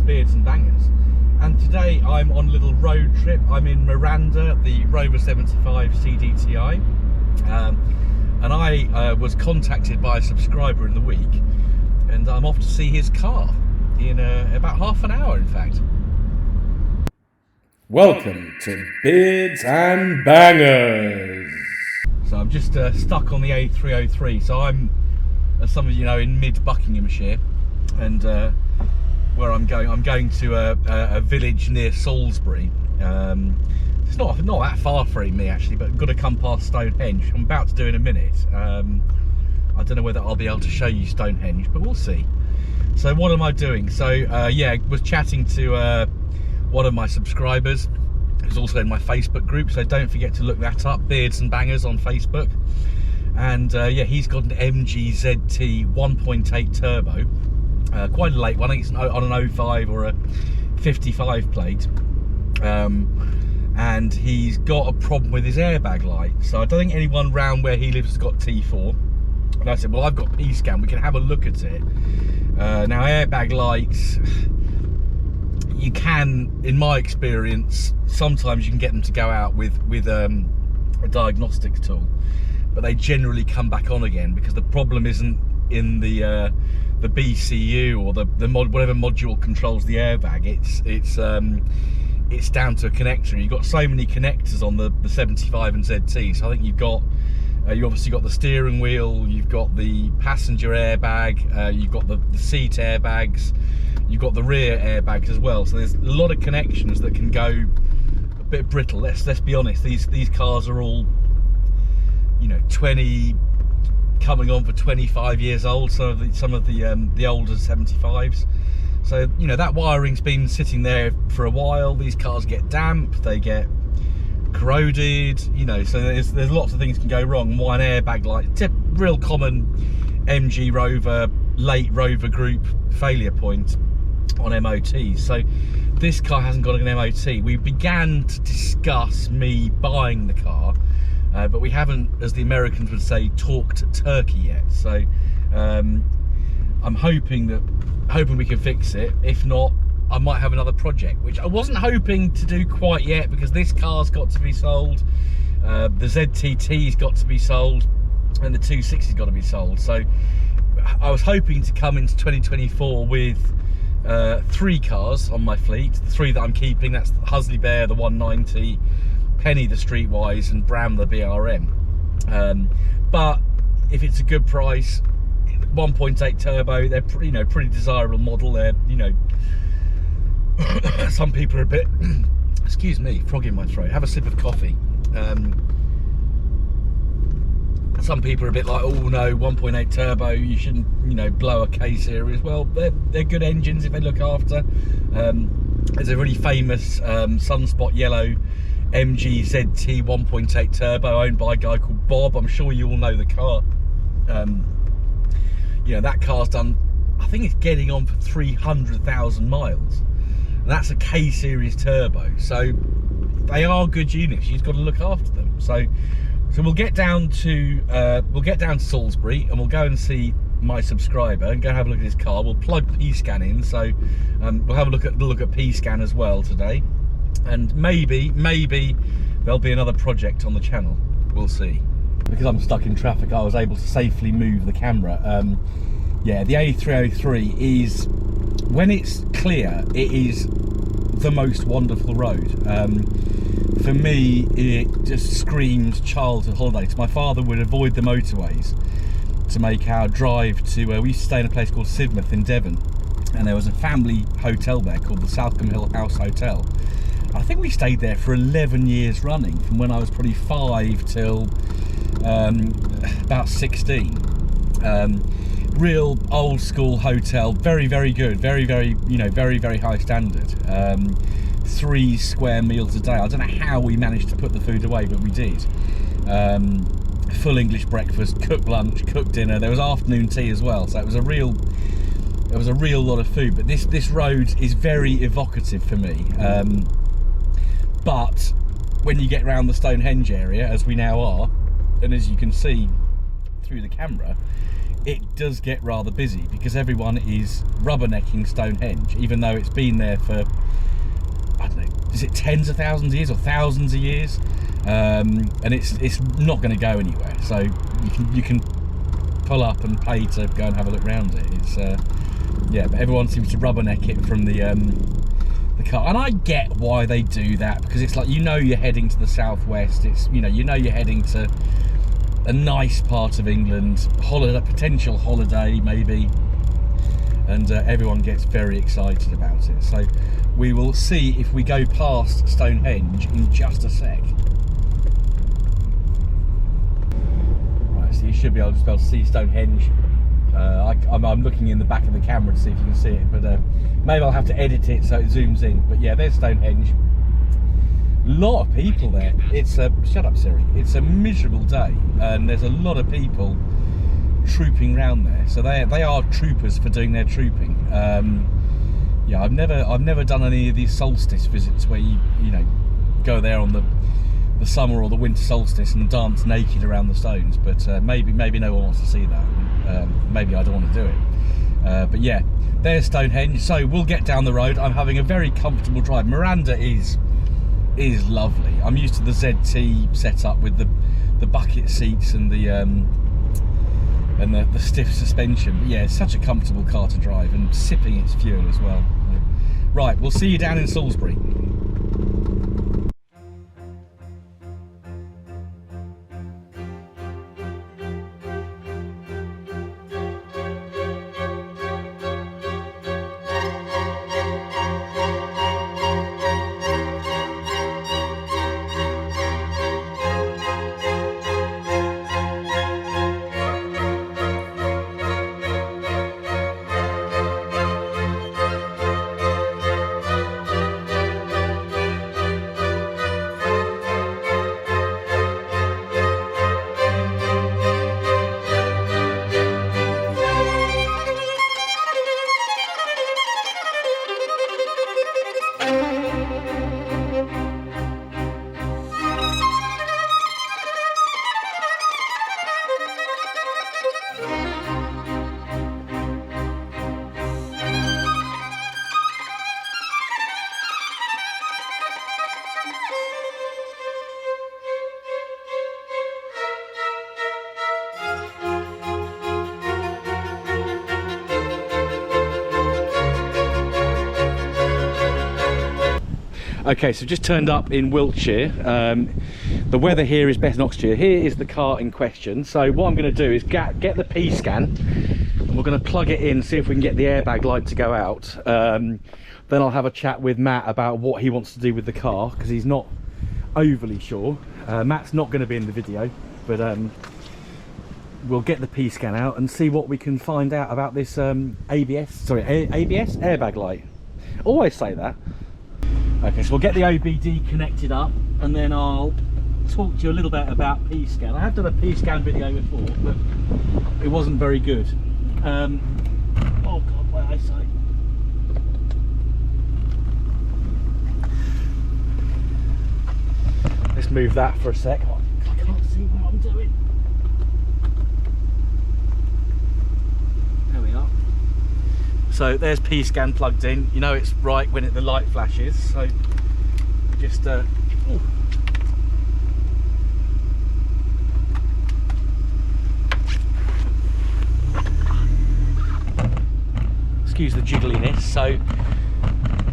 Beards and Bangers, and today I'm on a little road trip. I'm in Miranda, the Rover 75 CDTI, and I was contacted by a subscriber in the week, and I'm off to see his car in about half an hour, in fact. Welcome to Beards and Bangers. So I'm just stuck on the A303. So I'm, as some of you know, in mid Buckinghamshire, and where I'm going to a village near Salisbury. It's not that far from me actually, but got to come past Stonehenge. I'm about to do in a minute. I don't know whether I'll be able to show you Stonehenge, but we'll see. So what am I doing? So yeah, was chatting to one of my subscribers, who's also in my Facebook group, so don't forget to look that up, Beards and Bangers on Facebook. And yeah, he's got an MG ZT 1.8 turbo, quite a late one. I think it's on an 05 or a 55 plate, and he's got a problem with his airbag light. So I don't think anyone round where he lives has got T4. And I said, well, I've got Pscan, we can have a look at it. Now, airbag lights, you can, in my experience, sometimes you can get them to go out with a diagnostics tool, but they generally come back on again because the problem isn't in the BCU or the whatever module controls the airbag. It's down to a connector. You've got so many connectors on the 75 and ZT. So I think you've got you obviously got the steering wheel, you've got the passenger airbag, you've got the seat airbags, you've got the rear airbags as well. So there's a lot of connections that can go a bit brittle. Let's be honest. These cars are all, you know, 20, coming on for 25 years old. Some of the older 75s. So you know that wiring's been sitting there for a while. These cars get damp, they get corroded. You know, so there's lots of things can go wrong. One airbag light, real common MG Rover, late Rover group failure point on MOTs. So this car hasn't got an MOT. We began to discuss me buying the car, but we haven't, as the Americans would say, talked turkey yet. So I'm hoping we can fix it. If not, I might have another project, which I wasn't hoping to do quite yet because this car's got to be sold, the ZTT's got to be sold, and the 260's got to be sold. So I was hoping to come into 2024 with 3 cars on my fleet. The 3 that I'm keeping, that's the Husley Bear, the 190, Penny the Streetwise, and Bram the BRM. But if it's a good price, 1.8 turbo, they're pretty desirable model. They're, you know, some people are a bit excuse me, frog in my throat, have a sip of coffee. Some people are a bit like, oh no, 1.8 turbo, you shouldn't, you know, blow a K series. Well, they're good engines if they look after. There's a really famous sunspot yellow MG ZT 1.8 turbo owned by a guy called Bob. I'm sure you all know the car. You know, that car's done, I think it's getting on for 300,000 miles. And that's a K series turbo. So they are good units. You've got to look after them. So we'll get down to Salisbury, and we'll go and see my subscriber and go have a look at his car. We'll plug Pscan in, so we'll have a look at Pscan as well today, and maybe there'll be another project on the channel. We'll see. Because I'm stuck in traffic, I was able to safely move the camera. Yeah, the A303 is, when it's clear, it is the most wonderful road. For me, it just screams childhood holidays. My father would avoid the motorways to make our drive to, we used to stay in a place called Sidmouth in Devon, and there was a family hotel there called the Southcombe Hill House Hotel. I think we stayed there for 11 years running, from when I was probably 5 till about 16. Real old school hotel, very good, very high standard. 3 square meals a day. I don't know how we managed to put the food away, but we did. Full English breakfast, cooked lunch, cooked dinner. There was afternoon tea as well, so it was a real lot of food. But this road is very evocative for me. But when you get around the Stonehenge area, as we now are, and as you can see through the camera, it does get rather busy because everyone is rubbernecking Stonehenge, even though it's been there for, I don't know, is it tens of thousands of years or thousands of years? And it's not going to go anywhere. So you can pull up and pay to go and have a look around it. It's yeah, but everyone seems to rubberneck it from the car, and I get why they do that, because it's like, you know, you're heading to the southwest. It's, you know you're heading to a nice part of England, holiday, potential holiday maybe, and everyone gets very excited about it. So we will see if we go past Stonehenge in just a sec. Right, so you should be able to see Stonehenge. I'm looking in the back of the camera to see if you can see it, but maybe I'll have to edit it so it zooms in. But yeah, there's Stonehenge. A lot of people there. It's a, shut up Siri, it's a miserable day, and there's a lot of people trooping around there. So they are troopers for doing their trooping. Yeah, I've never done any of these solstice visits where you know, go there on the summer or the winter solstice and dance naked around the stones, but maybe no one wants to see that. Maybe I don't want to do it, but yeah, there's Stonehenge. So we'll get down the road. I'm having a very comfortable drive. Miranda is lovely. I'm used to the ZT setup with the bucket seats and the stiff suspension, but yeah, it's such a comfortable car to drive, and sipping its fuel as well. Right, we'll see you down in Salisbury. Okay, so just turned up in Wiltshire. The weather here is best in Oxfordshire. Here is the car in question. So what I'm going to do is get the Pscan, and we're going to plug it in, see if we can get the airbag light to go out. Then I'll have a chat with Matt about what he wants to do with the car, because he's not overly sure. Matt's not going to be in the video, but we'll get the Pscan out and see what we can find out about this ABS airbag light. Always say that. Okay, so we'll get the OBD connected up, and then I'll talk to you a little bit about Pscan. I have done a Pscan video before, but it wasn't very good. Oh God, my eyesight. Let's move that for a sec. Oh, I can't see what I'm doing. There we are. So there's Pscan plugged in. You know it's right when the light flashes. So just excuse the jiggliness. So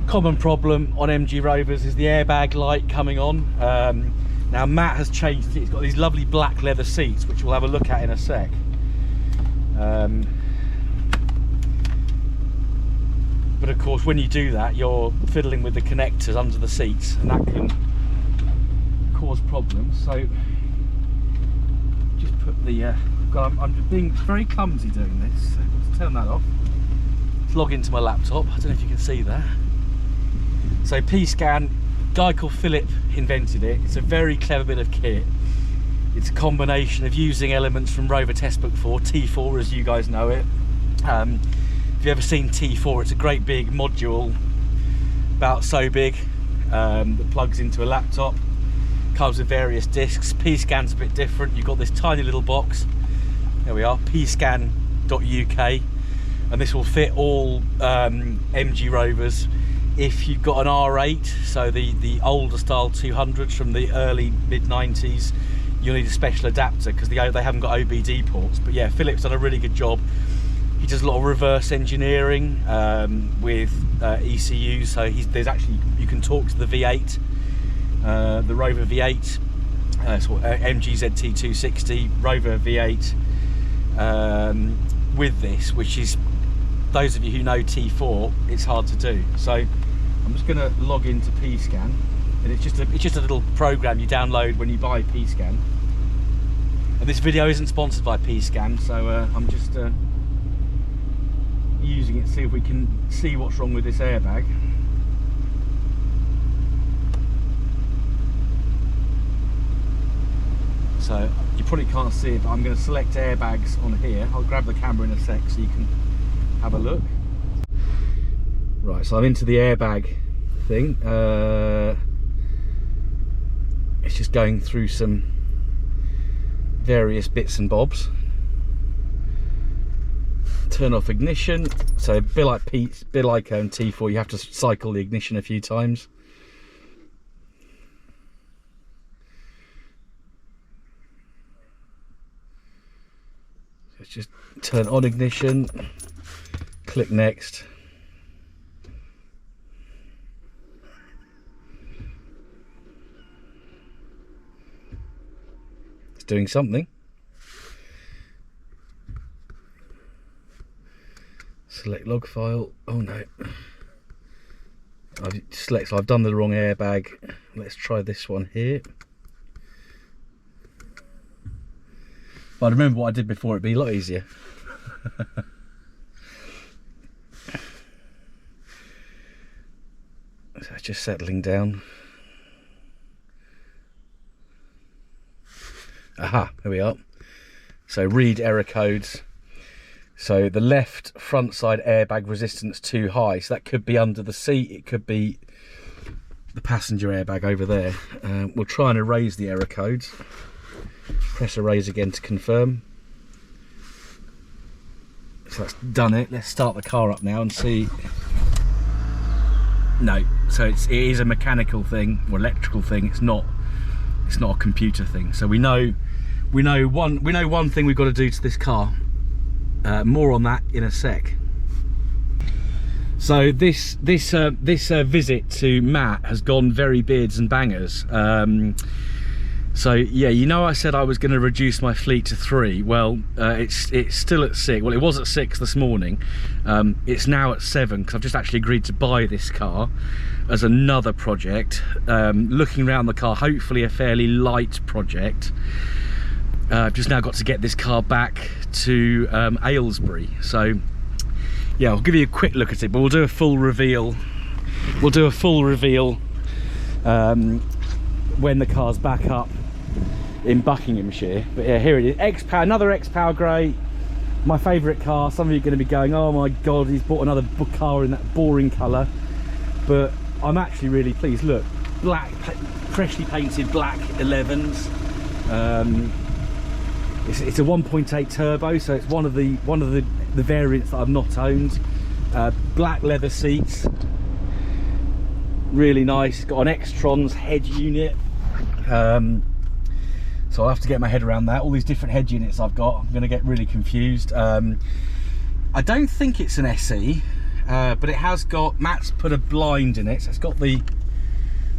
common problem on MG Rovers is the airbag light coming on. Now Matt has changed it. It's got these lovely black leather seats, which we'll have a look at in a sec. But of course, when you do that, you're fiddling with the connectors under the seats, and that can cause problems. So just put the I'm being very clumsy doing this, so let's turn that off. Let's log into my laptop. I don't know if you can see that. So Pscan, guy called Philip invented it. It's a very clever bit of kit. It's a combination of using elements from Rover Testbook 4, T4 as you guys know it. If you've ever seen T4, it's a great big module, about so big, that plugs into a laptop, comes with various discs. Pscan's a bit different. You've got this tiny little box, there we are, Pscan and this will fit all MG Rovers. If you've got an R8, so the older style 200s from the early mid-90s, you'll need a special adapter because they haven't got OBD ports. But yeah, Philip's done a really good job. He does a lot of reverse engineering with ECUs, so there's actually, you can talk to the V8, the Rover V8, MG ZT260 Rover V8 with this, which is, those of you who know T4, it's hard to do. So I'm just going to log into Pscan, and it's just a little program you download when you buy Pscan. And this video isn't sponsored by Pscan, so I'm just using it to see if we can see what's wrong with this airbag. So you probably can't see it, but I'm going to select airbags on here. I'll grab the camera in a sec so you can have a look. Right, so I'm into the airbag thing. It's just going through some various bits and bobs. Turn off ignition. So a bit like T4, you have to cycle the ignition a few times. Let's just turn on ignition, click next. It's doing something. Select log file. Oh no. I've done the wrong airbag. Let's try this one here. If I remember what I did before, it'd be a lot easier. So it's just settling down. Aha, here we are. So read error codes. So the left front side airbag resistance too high. So that could be under the seat. It could be the passenger airbag over there. We'll try and erase the error codes. Press erase again to confirm. So that's done it. Let's start the car up now and see. No, so it is a mechanical thing or electrical thing. It's not a computer thing. So we know one thing we've got to do to this car. More on that in a sec. So this visit to Matt has gone very beards and bangers. So yeah, you know, I said I was going to reduce my fleet to 3. Well, it's still at 6. Well, it was at 6 this morning. It's now at 7 because I've just actually agreed to buy this car as another project. Looking around the car, hopefully a fairly light project. I've just now got to get this car back to Aylesbury. So yeah, I'll give you a quick look at it, but we'll do a full reveal. We'll do a full reveal when the car's back up in Buckinghamshire. But yeah, here it is. X-Power, another X-Power grey, my favourite car. Some of you are going to be going, oh my god, he's bought another car in that boring colour. But I'm actually really pleased. Look, black, freshly painted black 11s. It's a 1.8 turbo, so it's one of the variants that I've not owned. Black leather seats, really nice. It's got an X-Trons head unit, so I'll have to get my head around that. All these different head units I've got, I'm going to get really confused. I don't think it's an SE, but it has got, Matt's put a blind in it, so it's got the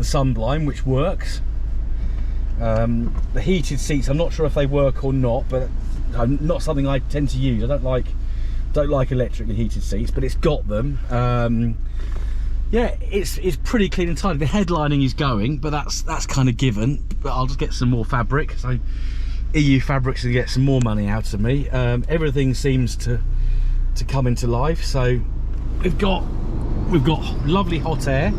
sun blind, which works. The heated seats, I'm not sure if they work or not, but not something I tend to use. I don't like electrically heated seats, but it's got them. Yeah, it's pretty clean and tidy. The headlining is going, but that's kind of given. But I'll just get some more fabric. So EU Fabrics to get some more money out of me. Everything seems to come into life. So we've got lovely hot air.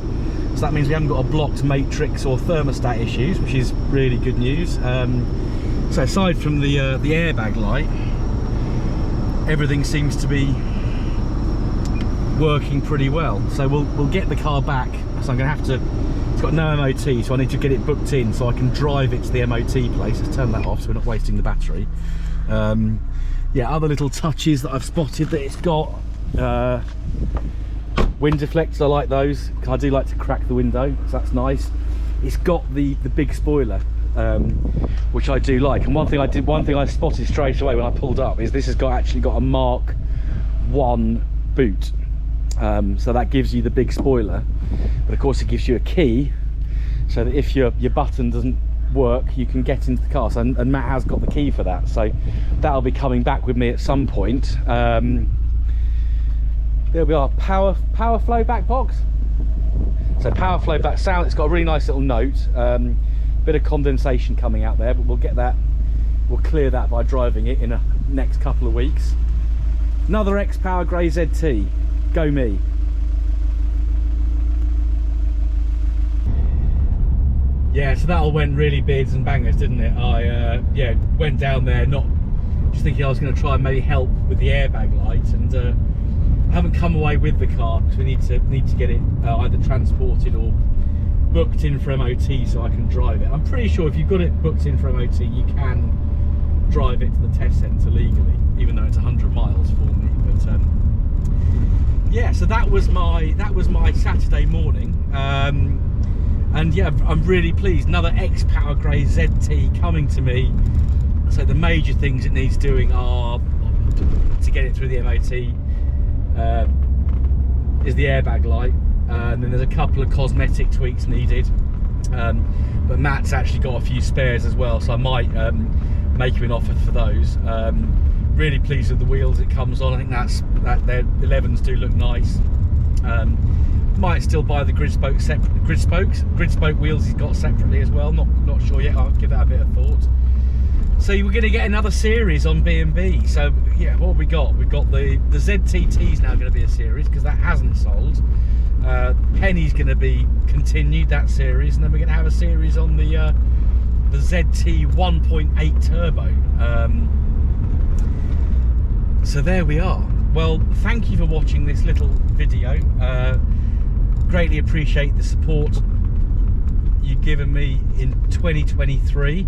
So that means we haven't got a blocked matrix or thermostat issues, which is really good news. So aside from the airbag light, everything seems to be working pretty well. So we'll get the car back. So I'm going to have to. It's got no MOT, so I need to get it booked in so I can drive it to the MOT place. Let's turn that off so we're not wasting the battery. Yeah, other little touches that I've spotted that it's got. Wind deflectors, I like those. I do like to crack the window, so that's nice. It's got the big spoiler, which I do like. And one thing I spotted straight away when I pulled up is this has actually got a Mark 1 boot. So that gives you the big spoiler, but of course it gives you a key, so that if your button doesn't work, you can get into the car. So, and Matt has got the key for that, so that'll be coming back with me at some point. There we are, power flow back box. So power flow back sound, it's got a really nice little note, bit of condensation coming out there, but we'll clear that by driving it in the next couple of weeks. Another X-Power Grey ZT, go me. Yeah, so that all went really beards and bangers, didn't it? I yeah, went down there not just thinking I was going to try and maybe help with the airbag light, and I haven't come away with the car because we need to get it either transported or booked in for MOT so I can drive it. I'm pretty sure if you've got it booked in for MOT, you can drive it to the test centre legally, even though it's 100 miles for me. But yeah, so that was my Saturday morning. And yeah, I'm really pleased. Another X-Power Grey ZT coming to me. So the major things it needs doing are, to get it through the MOT, is the airbag light, and then there's a couple of cosmetic tweaks needed. But Matt's actually got a few spares as well, so I might make him an offer for those. Really pleased with the wheels it comes on. I think their 11s do look nice. Might still buy the grid spoke wheels he's got separately as well. Not sure yet. I'll give that a bit of thought. So we're going to get another series on B&B. So yeah, what have we got? We've got the ZTT is now going to be a series because that hasn't sold. Penny's going to be continued, that series, and then we're going to have a series on the ZT 1.8 turbo. So there we are. Well, thank you for watching this little video. Greatly appreciate the support you've given me in 2023.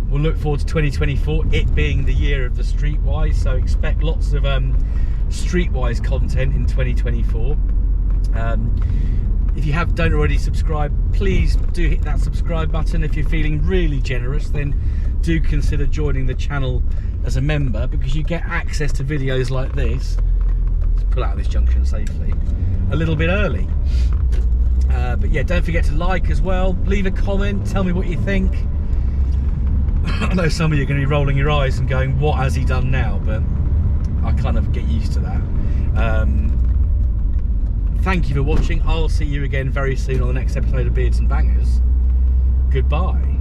We'll look forward to 2024, it being the year of the Streetwise, so expect lots of Streetwise content in 2024. If you don't already subscribe, please do hit that subscribe button. If you're feeling really generous, then do consider joining the channel as a member, because you get access to videos like this. Let's pull out of this junction safely a little bit early. But yeah, don't forget to like as well, leave a comment, tell me what you think. I know some of you are going to be rolling your eyes and going, what has he done now? But I kind of get used to that. Thank you for watching. I'll see you again very soon on the next episode of Beards and Bangers. Goodbye.